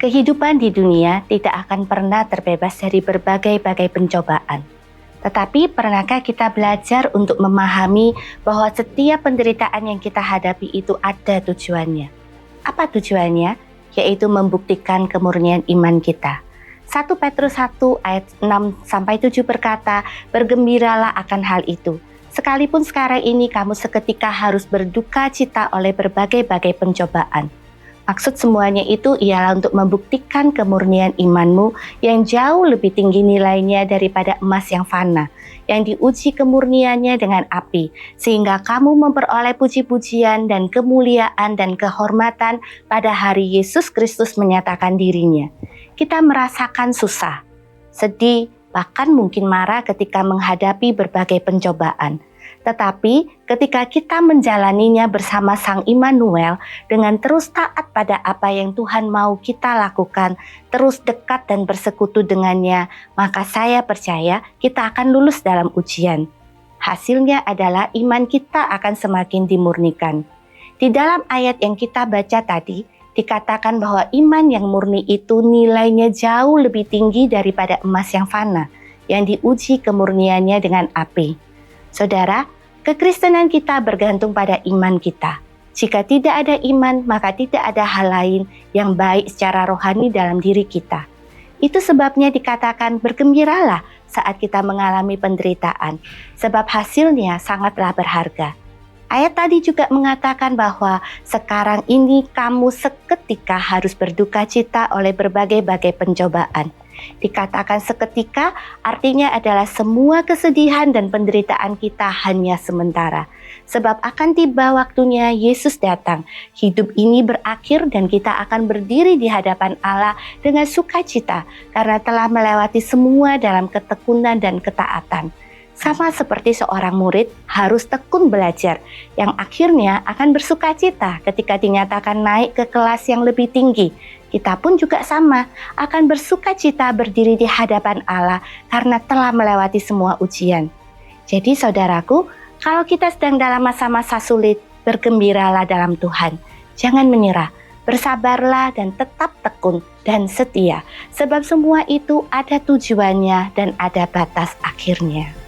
Kehidupan di dunia tidak akan pernah terbebas dari berbagai-bagai pencobaan. Tetapi pernahkah kita belajar untuk memahami bahwa setiap penderitaan yang kita hadapi itu ada tujuannya? Apa tujuannya? Yaitu membuktikan kemurnian iman kita. 1 Petrus 1 ayat 6-7 berkata, "Bergembiralah akan hal itu. Sekalipun sekarang ini kamu seketika harus berduka cita oleh berbagai-bagai pencobaan." Maksud semuanya itu ialah untuk membuktikan kemurnian imanmu yang jauh lebih tinggi nilainya daripada emas yang fana, yang diuji kemurniannya dengan api, sehingga kamu memperoleh puji-pujian dan kemuliaan dan kehormatan pada hari Yesus Kristus menyatakan dirinya. Kita merasakan susah, sedih, bahkan mungkin marah ketika menghadapi berbagai pencobaan. Tetapi ketika kita menjalaninya bersama Sang Immanuel dengan terus taat pada apa yang Tuhan mau kita lakukan, terus dekat dan bersekutu dengannya, maka saya percaya kita akan lulus dalam ujian. Hasilnya adalah iman kita akan semakin dimurnikan. Di dalam ayat yang kita baca tadi, dikatakan bahwa iman yang murni itu nilainya jauh lebih tinggi daripada emas yang fana, yang diuji kemurniannya dengan api. Saudara, kekristenan kita bergantung pada iman kita. Jika tidak ada iman, maka tidak ada hal lain yang baik secara rohani dalam diri kita. Itu sebabnya dikatakan bergembiralah saat kita mengalami penderitaan, sebab hasilnya sangatlah berharga. Ayat tadi juga mengatakan bahwa sekarang ini kamu seketika harus berduka cita oleh berbagai-bagai pencobaan. Dikatakan seketika artinya adalah semua kesedihan dan penderitaan kita hanya sementara. Sebab akan tiba waktunya Yesus datang. Hidup ini berakhir dan kita akan berdiri di hadapan Allah dengan sukacita karena telah melewati semua dalam ketekunan dan ketaatan. Sama seperti seorang murid harus tekun belajar, yang akhirnya akan bersukacita ketika dinyatakan naik ke kelas yang lebih tinggi. Kita pun juga sama, akan bersukacita berdiri di hadapan Allah karena telah melewati semua ujian. Jadi saudaraku, kalau kita sedang dalam masa-masa sulit, bergembiralah dalam Tuhan. Jangan menyerah, bersabarlah dan tetap tekun dan setia. Sebab semua itu ada tujuannya dan ada batas akhirnya.